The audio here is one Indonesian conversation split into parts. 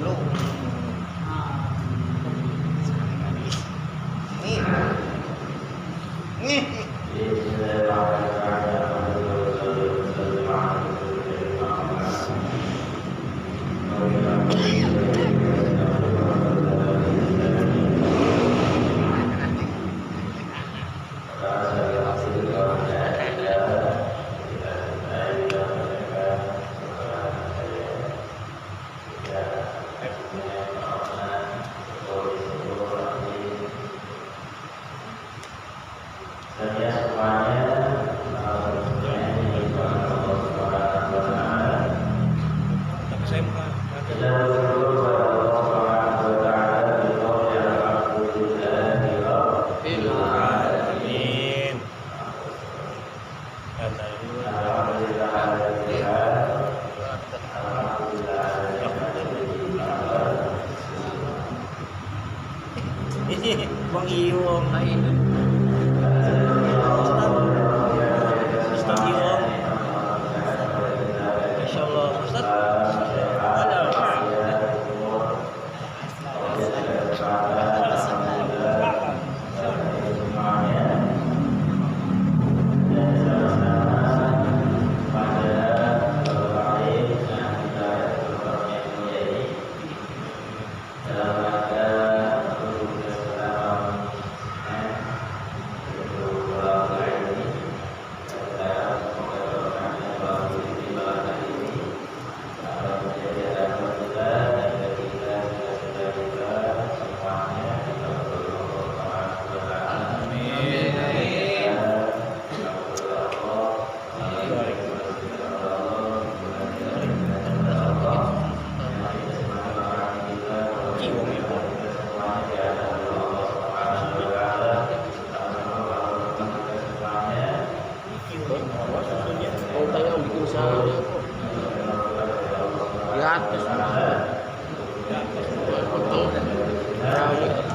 dulu. Nih. Bang Iwong lain. Ustaz Iwong. Insyaallah Ustaz.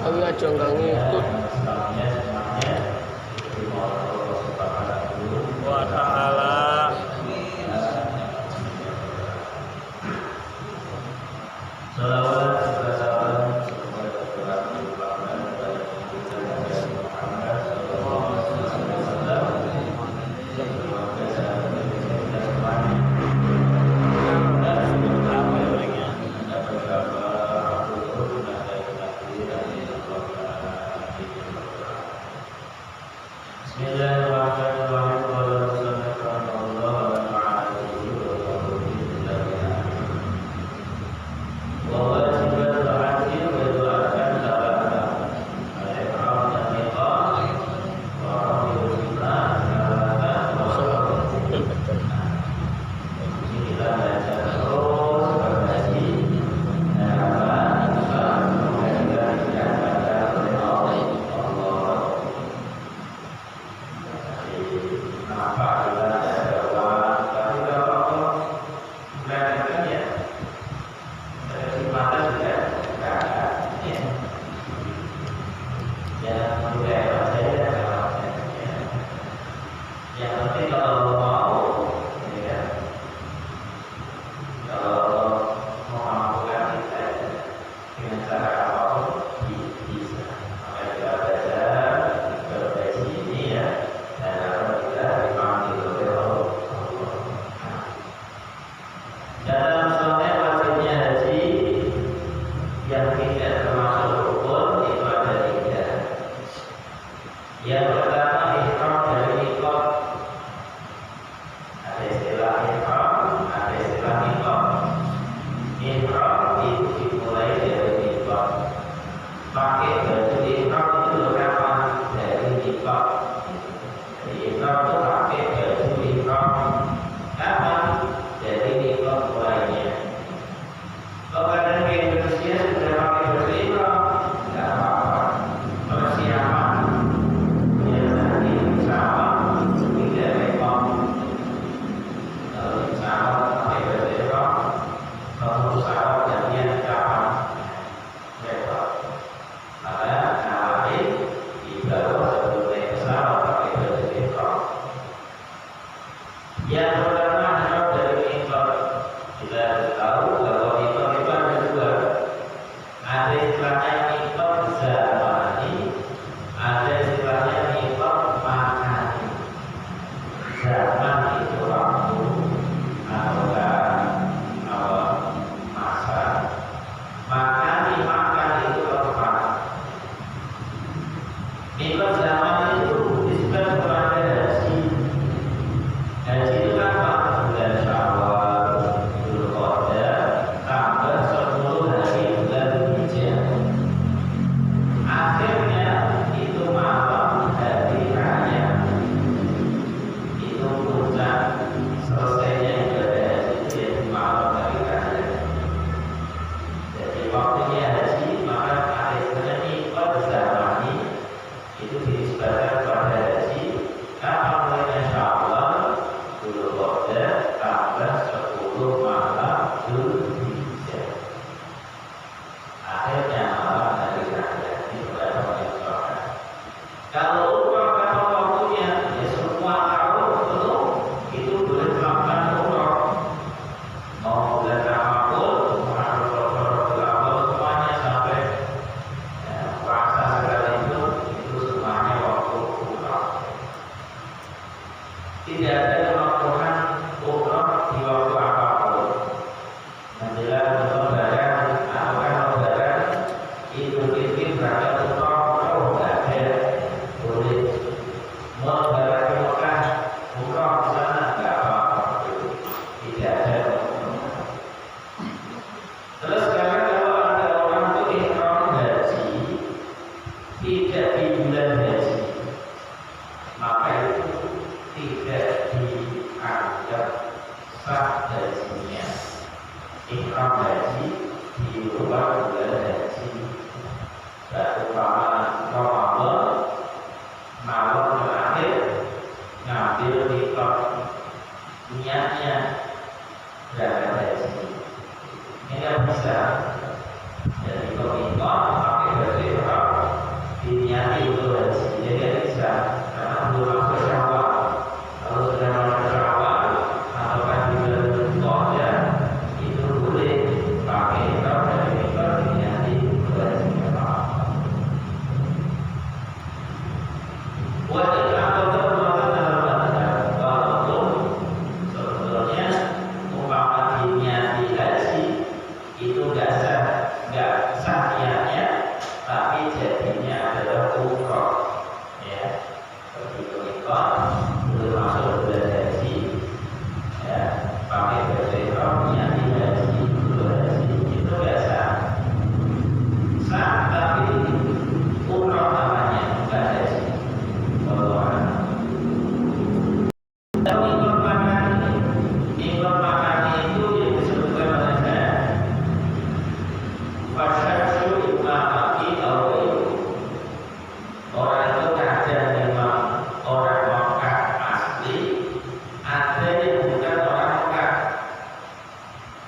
Kami aja nggak ngikut. Wa ta'ala. Yang pertama adalah dari infak. Kita tahu kalau infak itu ada dua. Ihram haji di luar bulan haji. Umpama Ramadan malam terakhir ngambil mikot, niatnya berangkat haji. Ini nggak bisa. Jadi komikot pakai baju ihram diniati untuk haji. Jadi nggak bisa karena belum masuk Syawal. Kalau sudah masuk Syawal atau kan di bulan Qa'dah itu boleh pakai ihram dari mikot diniati untuk haji. Wajib atau walaupun sebetulnya umpama diniati haji itu nggak sah niatnya, tapi jadinya adalah umroh, ya. Begitu itu belum masuk bulan haji, ya. Pakai baju ihram niati haji, itu nggak sah. Sah tapi umroh namanya, bukan haji. Ikut makan itu yang disebutkan oleh saya fasyasyu imamati awal. Orang itu ada memang orang Mekah asli, ada yang bukan orang Mekah.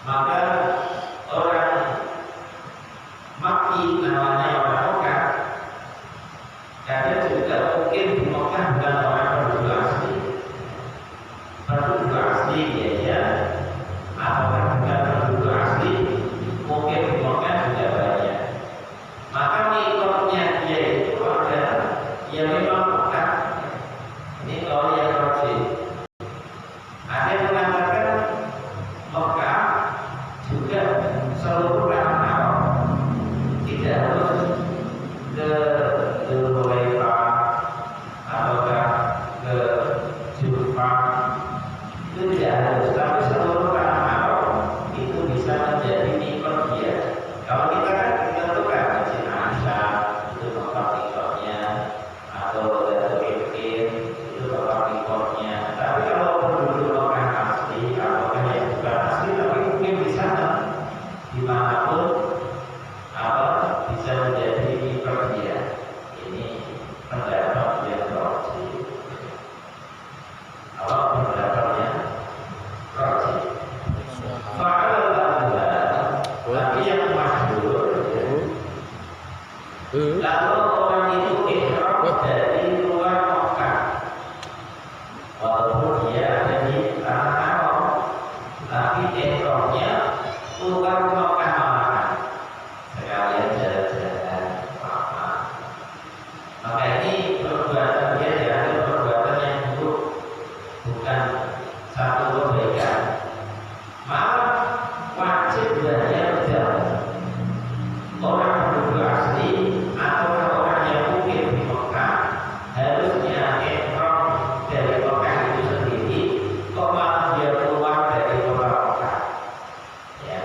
Maka orang Makki namanya orang Mekah, karena juga mungkin di Mekah bukan orang penduduk asli. Penduduk asli ya, atau bukan penduduk asli, mungkin di Mekah juga banyak. Maka mikotnya dia itu adalah yang memang Mekah. Ini kalau yang rojih. Ada yang mengatakan Mekah juga seluruh tanah Arab, tidak harus ke Dzulhulaifah ataukah ke Juhfa, itu tidak harus, tapi seluruh tanah Arab itu bisa menjadi mikot dia. Kalau kita kan ditentukan Masjid Aisyah itu tempat mikotnya, atau Baitul Iqin itu tempat mikotnya. Tapi kalau penduduk Mekah asli atau yang bukan asli tapi mungkin di sana dimanapun bisa menjadi mikot dia. Ini pendapat yang rojih. Kalau pendapatnya rojih. Tapi yang masyhur, lalu orang itu ihram dari luar Mekah, walaupun dia ada di tanah Arab, tapi ihramnya luar Mekah malahan, sekalian jalan-jalan apa. Maka ini perbuatan dia adalah perbuatan yang buruk, bukan satu kebaikan. Malah wajib dia berjalan. Orang penduduk asli atau orang yang mungkin di Mekah harusnya ihram dari Mekah itu sendiri, kok malah dia keluar dari kota Mekah, ya.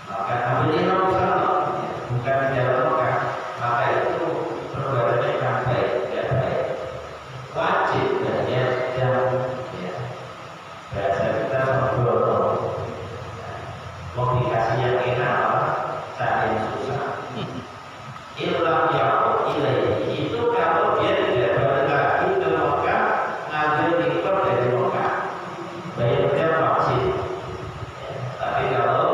Maka ambil ihram sana, bukan di dalam Mekah. Maka itu perbuatan yang baik, tidak baik. Wajib dia jalan, ya. Bahasa kita sembrono. Komunikasi yang enak saat yang susah. Ilah ya'ud ilaihi, itu kalau dia tidak balik lagi ke Mekah, ngambil mikot dari Mekah, bayarnya wajib. Tapi kalau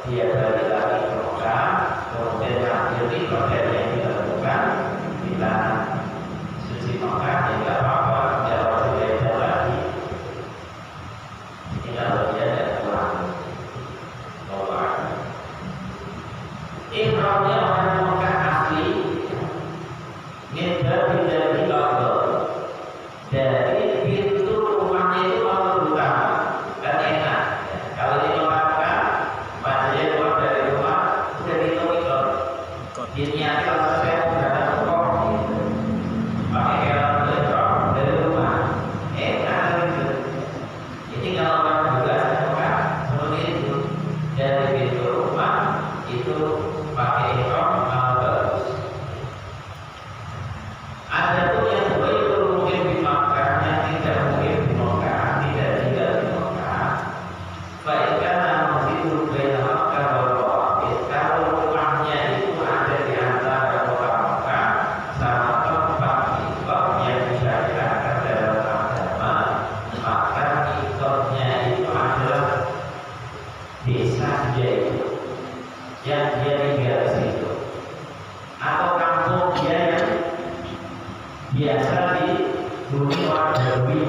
dia balik lagi ke Mekah, kemudian ngambil mikot dari yang ditentukan, bila suci Mekah, ya tidak apa-apa, tidak wajib bayar lagi. Ini kalau dia tidak kurang. Ihramnya orang Mekah asli, minta dari Baghdad, dari pintu rumahnya itu mau utama, dan enak. Kalau di Mekah, pada dia keluar dari rumah, sudah dihitung diniati kalau saya berada di rumah, pakai helm dari rumah, enak gitu. Ini kalau orang juga Mekah seperti itu, dari pintu rumah itu pakai ihram malah bagus. Ada pun yang belum mungkin di Makkah, yang tidak mungkin di Mekah, tidak tinggal di Mekah. Baikkan masih dia itu, yang dia tinggal di situ, atau kampung dia yang biasa dihuni orang Betawi,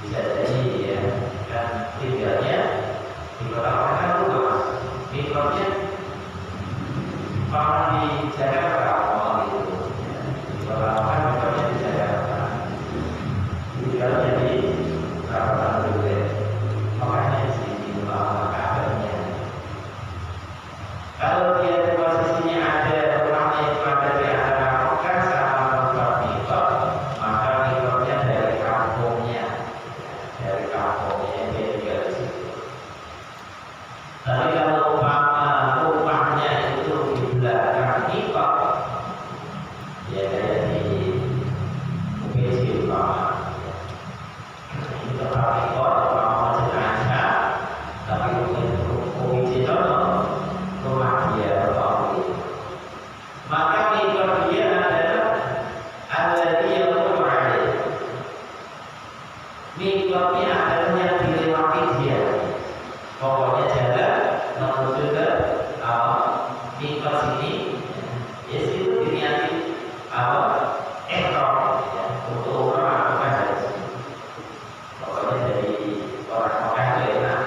bisa jadi ya, dan tinggalnya di kota orang kan luas, mikrofnya orang di Jakarta, orang itu, di kota orang mikrofnya di Jakarta, tinggalnya di Kabupaten Bogor, makanya di sini rumah kabarnya. Kalau dia posisinya ada rumahnya itu ada di antara Mekah sama tempat mikot, maka mikotnya dari kampungnya dia tinggal di situ. Tapi kalau rumahnya itu di belakang mikot, ya kayak di UPC umpama. Ini tempat mikot, umpama Masjid Aisyah, tapi UPC itu rumah dia atau itu. Maka mikot dia adalah alladzi yamurru alaih. Mikotnya adalah yang dilewati dia. Pokoknya jalan menuju ke mikot sini, ya situ diniati ekor ya, untuk orang Mekah dari sini. Pokoknya dari orang Mekah itu enak.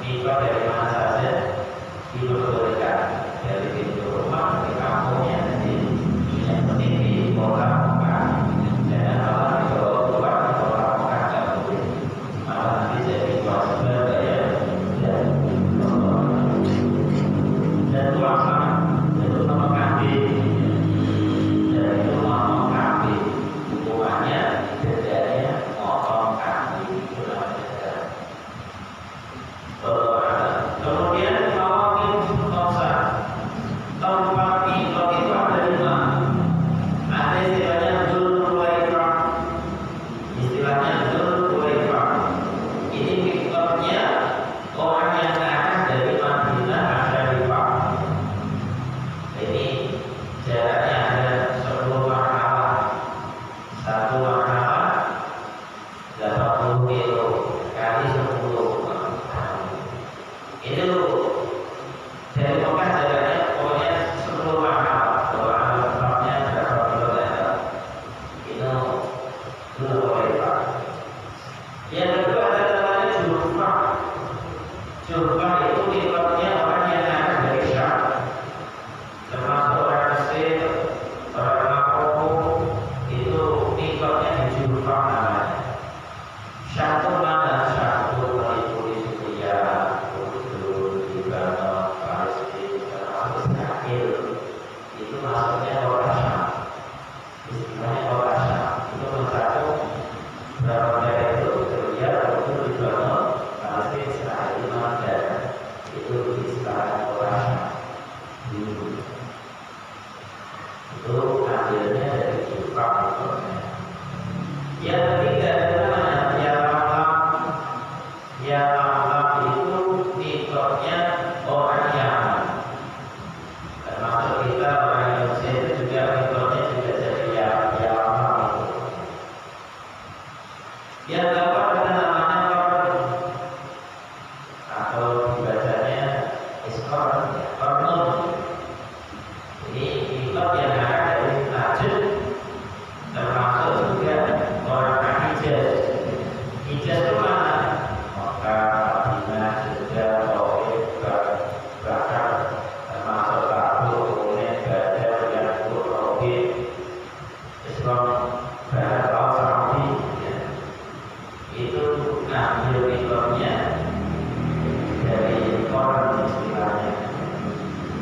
Mikot dari mana saja diperbolehkan, dari pintu rumah, dari kampungnya, yang penting di kota Mekah. Jangan malah di luar di kota Mekah nggak boleh, malah nanti jadi kewajiban bayar dan ulama itu nama kambing, dan itu nama kambing, hukumannya bedanya motong kambing, itu namanya. Kemudian mawaqif khamsah. Tempat mikot itu ada 5. Ada istilahnya Dzul Huwaifah. Istilahnya Dzul Huwaifah. Ini mikotnya orang yang akan dari Madinah Asy-Syarifah. Ini jaraknya ada 10 marhalah. 1 marhalah 80 kilo kali 10. Itu dari Mekah jaraknya pokoknya 10 marhalah. Kalau ada tempatnya berapa kilometer, itu Huwaifah. Yang kedua ada namanya Juhfah. Juhfah itu mikotnya orang yang akan dari Syam, termasuk orang Mesir, orang Maroko, itu mikotnya di Juhfah namanya. Syam itu mana? Syam itu meliputi Syria, Urdun, Libanon, Palestina, termasuk Israel. Itu maksudnya orang Syam. Istilahnya orang Syam itu mencakup berapa daerah itu? Syria, Urdun, Libanon, Palestina, Israel, itu mana? Itu istilahnya orang Syam. Itu ambilnya dari Jufah mikotnya. Yang ketiga adalah Yalamlam. Yalamlam itu mikotnya orang Yaman. Termasuk kita orang Indonesia itu juga mikotnya juga jadi Yalamlam itu. Yang keempat ada namanya Qarn, atau dibacanya Isqarn, Qarnun. Ini mikot yang ada dari Najd, termasuk juga orang Hijaz. Hijaz itu mana? Mekah, Madinah, Jeddah, Taif, bahkan termasuk Kabul, kemudian Badar, Yaqub, Rabi', Islam, Barat Laut, Saudi, ya. Itu ngambil mikotnya dari Qarn istilahnya.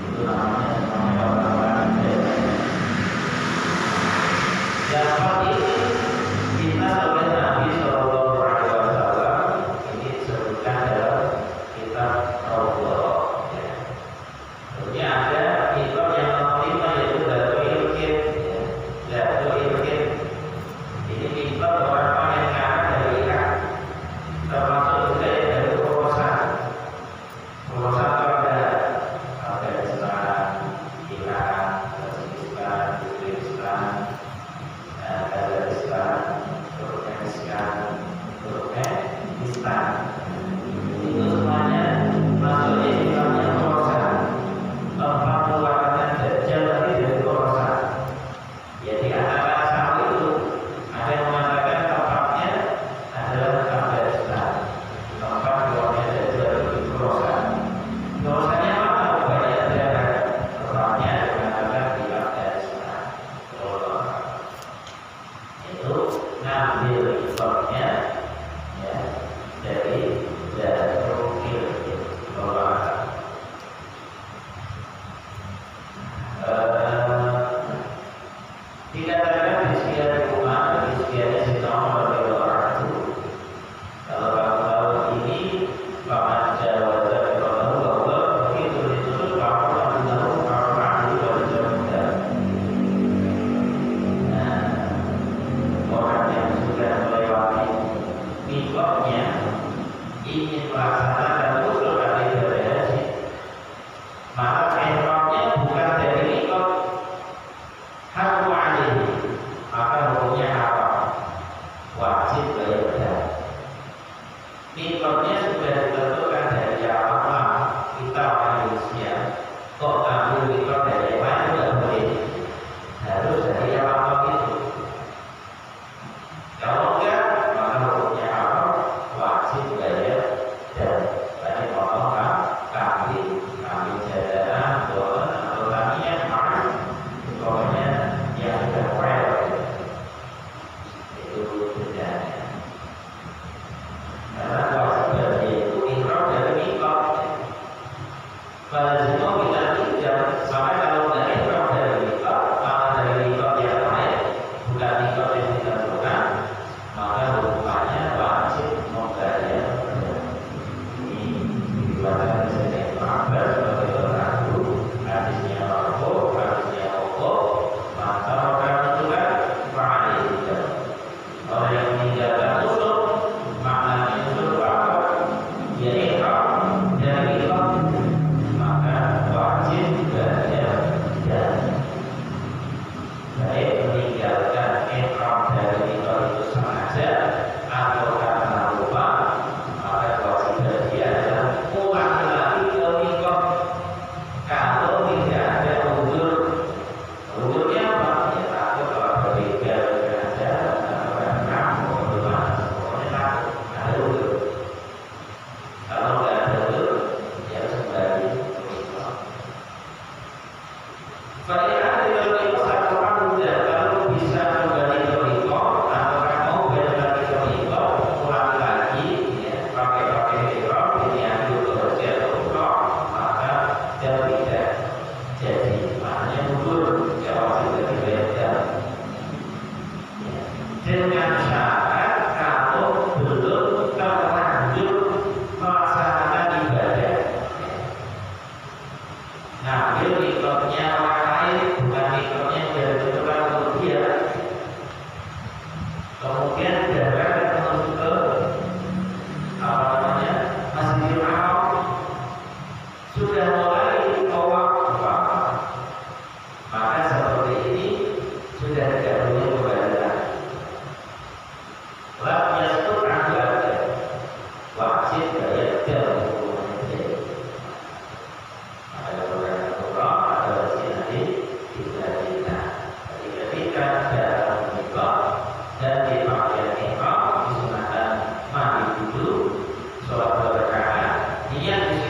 Itu namanya orang Hijaz. Yang keempat ini kita oleh Nabi Shallallahu Alaihi Wasallam, ini disebutkan dalam kitab Raudhah. Ya. Kemudian ada mikot yang nomor 5 yaitu Dzul Ilqin. Ya. Dzul Ilqin. Ini mikot orang yang akan dari Irak, termasuk juga yang dari Khorasan. Khorasan itu ada Afghanistan, Iran, Tajikistan, Uzbekistan, Kazakhstan, Turkmenistan. Itu semuanya masuk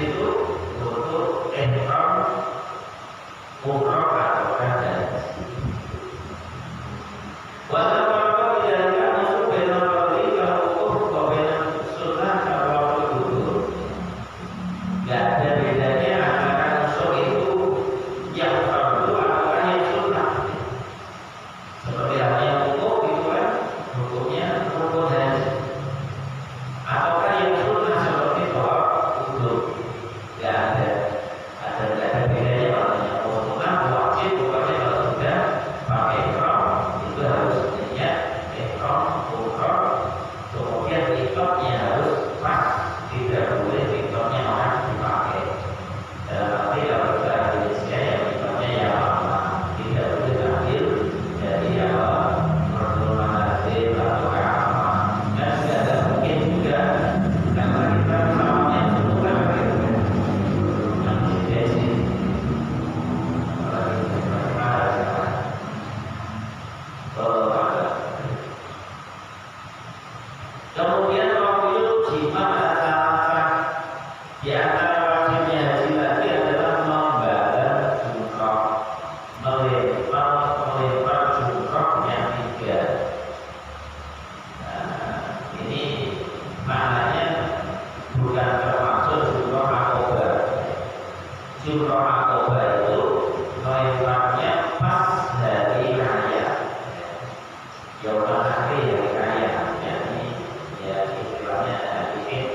situ untuk ihram umroh atau haji. Walau kalau tidak masuk benar kali kalau hukum benar sunnah kalau dulu nggak ada bedanya antara nusuk itu yang fardu atau yang sunnah. Seperti halnya hukum itu kan hukumnya rukun haji. Apakah yang sunnah seperti tawaf wudhu? Nggak ada. Nggak ada bedanya kalau yang sunnah wajib pokoknya kalau sudah pakai ihram itu harus niat ihram umroh, kemudian ikatnya harus pas, tidak boleh ikatnya orang dipakai. Dalam arti kalau kita Indonesia yang ikatnya yang lama, tidak boleh ambil dari pertemuan hasil atau apa, dan tidak mungkin juga karena kita sama yang dulu kan yang desi kemudian waktu jima antara di antara wajibnya haji tadi adalah membalas jumroh, melempar jumroh yang 3. Nah, ini maknanya bukan termasuk jumroh akobah. Jumroh akobah itu melemparnya pas hari raya, Yaumul Akhir, hari raya, yakni ya istilahnya hari Id,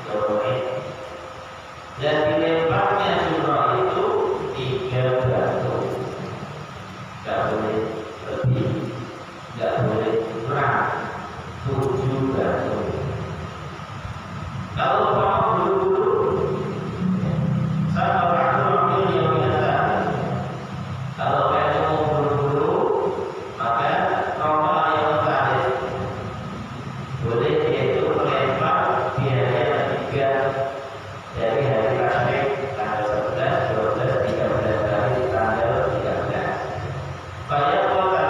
Yaumul Id. Dan dilemparnya jumroh itu 3 batu, nggak boleh lebih, nggak boleh kurang, 7 batu. Kalau mau buru-buru, saya ambil yang biasa. Kalau kayak mau buru-buru, maka normal yang tadi boleh yaitu melempar biaya 3 dari hari Rasyid tanggal 11, 12, 13 dari tanggal 13. Banyak kota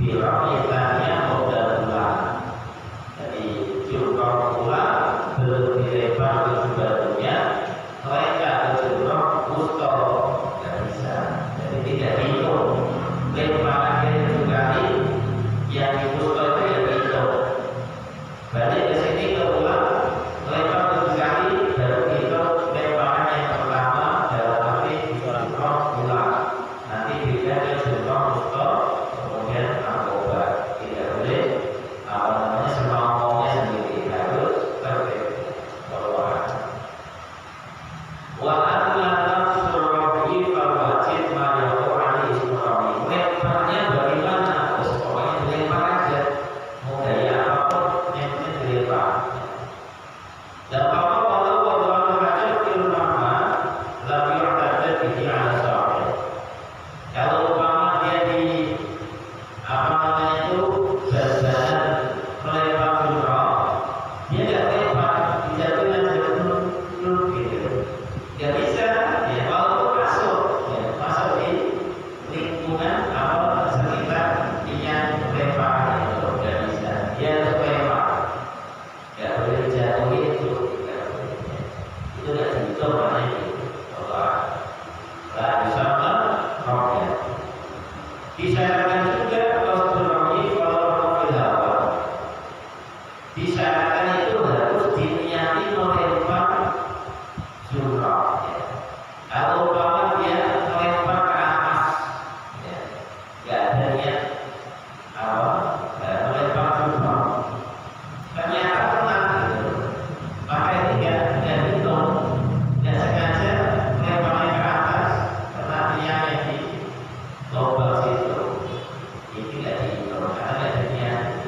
Firamitannya modal bulan. Jadi jumroh pula belum dilempar ke sebelumnya, mereka ke jumroh wusto tidak bisa. Jadi tidak dihitung. Lemparan sekali yang di wusto itu yang dihitung. Balik ke sini ke ulang, lempar sekali baru dihitung lemparan yang pertama dalam arti jumroh ulang. Nanti beda ke jumroh wusto. Kemudian narkoba tidak boleh semaunya sendiri, harus tertib keluar. Wa anna surrohi wajib mayahu ali surrohi. Lemparnya bagaimana? Pokoknya dilempar aja. Mau gaya apapun yang penting dilempar. Dan apa kalau wadwan hajar fil nama lam yu'tad bihi ala sahih. Kalau umpama dia di badan melempar jumroh, dia nggak lempar, dijatuhkan jatuh gitu. Nggak bisa, ya walaupun masuk di lingkungan sekitar dia lempar itu nggak bisa. Dia harus lempar, nggak boleh dijatuhin itu, itu nggak dihitung namanya itu. Allah, lah bisa rohnya. Disyaratkan juga disyaratkan itu harus diniati melempar jumroh. Kalau umpama dia melempar ke atas, nggak ada niat melempar jumroh, ternyata pernah gitu, maka ini nggak hitung, nggak sengaja melemparnya ke atas karena dia yang di lubang situ, ini nggak dihitung karena nggak ada niat.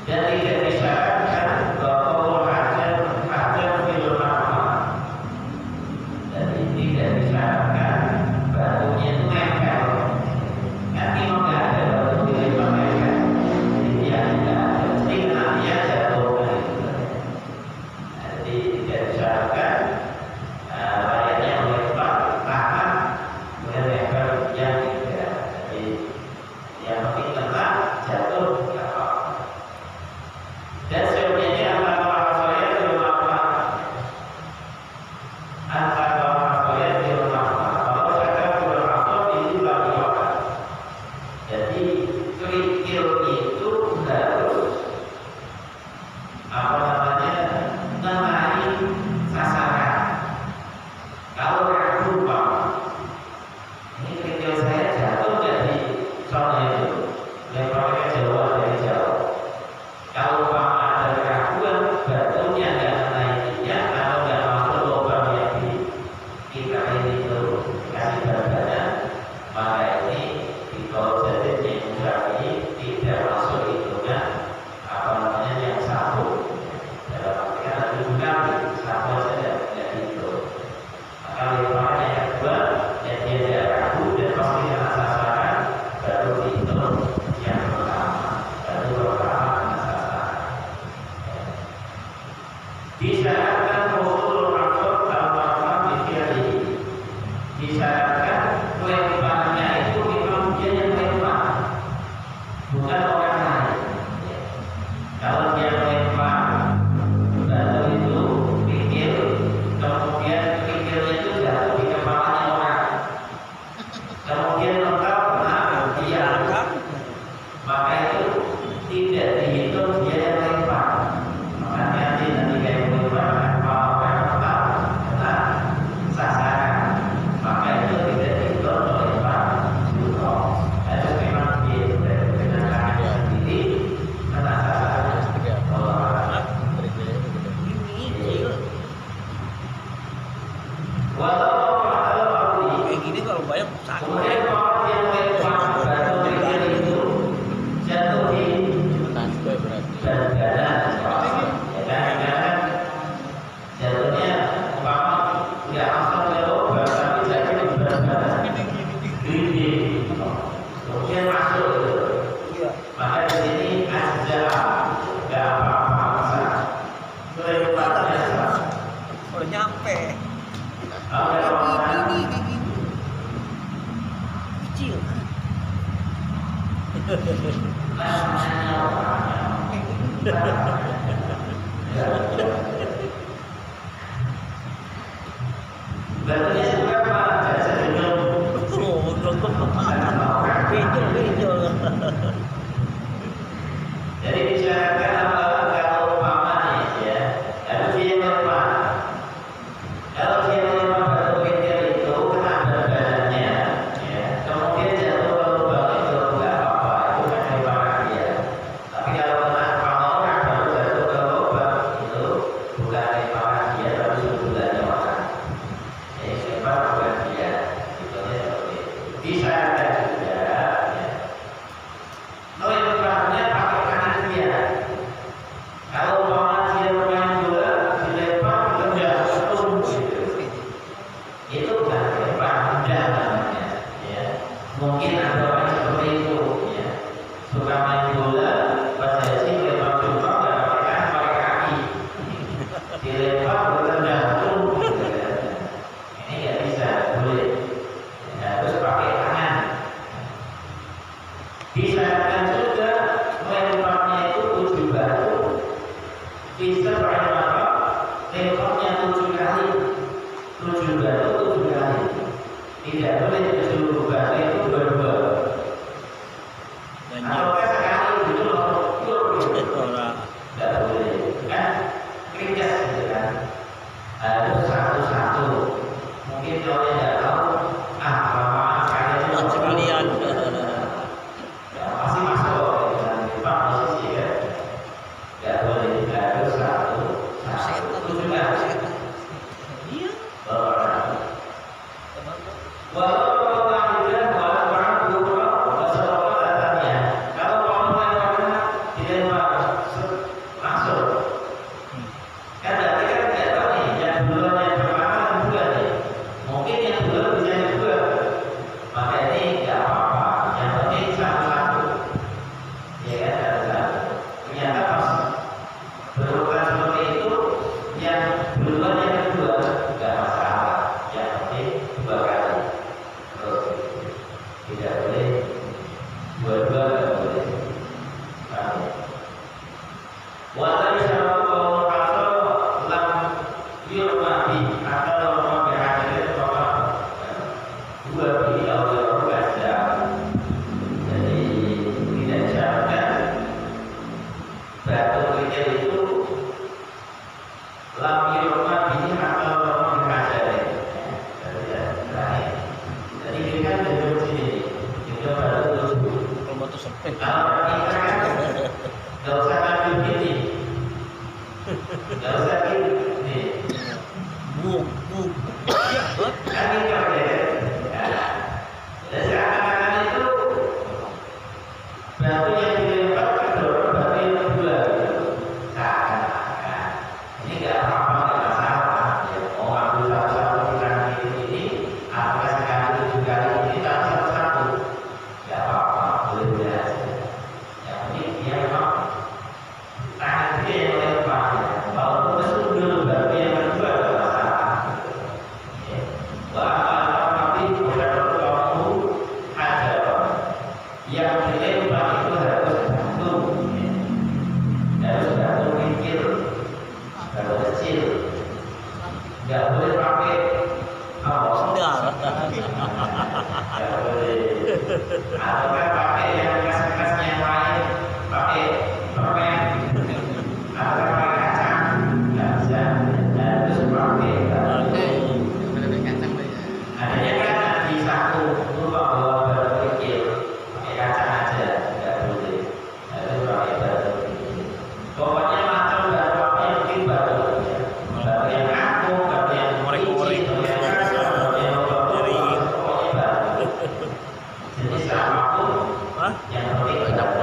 Dan tidak disyaratkan bahwa ada film apa. Jadi tidak disyaratkan batunya itu nempel. Nanti nggak ada batu dilempar nempel. Jadi dia tidak ada. Jadi nanti dia jatuh dari itu. Jadi tidak disyaratkan layaknya melempar tangan kemudian nempel yang tidak. Jadi yang penting kena jatuh. Dan sebenarnya antara saya di rumah kalau saya di rumah itu lagi apa? Jadi kerikil itu harus mengenai sasaran. Kalau ragu pak, ini kerikil saya jatuh dari sana itu, lemparnya jauh dari jauh. Kalau ada keraguan, batunya nggak menaikinya atau nggak masuk lubang yang kita ini itu kasih badannya, maka ini kalau jadi ini tidak masuk hitungan yang satu. Dalam artian ada hubungan satu saja tidak hitung. Maka lemparan yang kedua, yang dia tidak ragu dan pasti kena sasaran, baru dihitung yang pertama. Baru pertama. Disyaratkan usul rasul al-marfah bifi'lihi. Disyaratkan lemparnya itu memang dia yang lempar, bukan orang lain. Kalau dia lempar batu itu pikir, kemudian pikirnya itu jatuh di kepalanya orang, kemudian lengkap dia angkat, maka itu tidak dihitung dia yang lempar. Makanya nanti kayak sasaran, maka itu tidak dihitung oleh Pak Jumroh. Itu memang dengan tangannya sendiri kena sasaran. Walau kayak gini kalau banyak sakit. Kemudian orang yang lempar batu kerikil itu jatuh di badan. Jatuhnya umpama nggak langsung ke lubang tapi jatuh di badan gede, kemudian masuk itu. Maka di sini aja nggak apa-apa, lemparannya udah nyampe. Ini kecil. Berarti berapa jasa minum? Oh, pinjol. Jadi bicarakan kalau umpama nih ya, harus dia melempar. Kalau dia melempar batu kerikil itu kena berat badannya, ya, kemudian jatuh ke lubang itu nggak apa-apa, itu kan lemparan dia. Tapi kalau kena kepala orang baru jatuh ke lubang itu bukan lemparan dia, tapi sebetulnya orang. Jadi lempar bukan dia, itu seperti itu. Bisa ada juga. Ya. Lemparnya pakai kanan dia. Kalau umpama dia bermain bola, dilempar ditendang, gitu. Itu bukan lempar, tendang namanya. Ya. Mungkin ada orang seperti itu. Ya. Suka main bola, pas jadi lempar jumpa nggak pakai kanan, pakai kaki. Dilempar ditendang, gitu. Ini nggak bisa, boleh. Ya, harus pakai tangan. Disarankan juga lemparnya itu 7 batu. Bisa pakai apa? Lemparnya 7 kali. 7 batu 7 kali. Tidak boleh 7 batu itu berdua. Kalau sekali itu loh, tidak boleh. Kan keringat gitu kan. Harus satu-satu. Mungkin kalau yang tidak tahu, lama sekali Sekalian. ya, masih masuk dengan Jepang posisi ya, nggak boleh harus satu itu juga Iya. walau orang juga walau orang buruk walau datangnya kalau orang lain dilempar langsung kan berarti kan nggak tahu nih yang duluan yang pertama kan juga nih mungkin yang duluan bisa juga maka ini nggak apa-apa yang penting satu-satu ya kan satu-satu ternyata pas berurutan seperti itu yang duluan yang kedua nggak masalah yang penting 2 kali terus tidak boleh dua-dua nggak boleh paham ya? Wala syaratu asal lam yurmati atau lam berhasil apa dua bi atau baca jadi tidak disyaratkan batu kerikil itu lam yurmati atau lam berhasil jadi kita kan duduk sini kita baru duduk Kalau batu sempit. kalau kita kan nggak usah ngambil gini nggak usah gini Buk. kan ini kan ya dan seakan-akan itu batu yang dilempar kedorong batu yang kedua gitu seakan-akan ini nggak apa-apa nggak masalah ya mau ambil satu-satu bukan ini apakah sekali 7 kali ini tapi satu-satu nggak apa-apa boleh aja yang penting dia memang tangan dia yang lempar ya. Walaupun kesundul batu yang kedua nggak masalah ya. Wah tapi udah kamu ada yang dilempar itu harus batu ya. Harus batu kecil batu kecil nggak boleh pakai apa Sendal. nggak boleh atau kan pakai yang keras-keras yang lain pakai permen atau pakai kacang nggak bisa harus pakai adanya kan di satu lupa bawa batu kecil pakai kacang aja nggak boleh harus pakai batu kecil pokoknya macam batu apa yang bikin batu ya. Batu yang aku batu yang Korek-korek. batu yang kasar batu yang pokoknya batu jenis apapun Hah? yang penting batu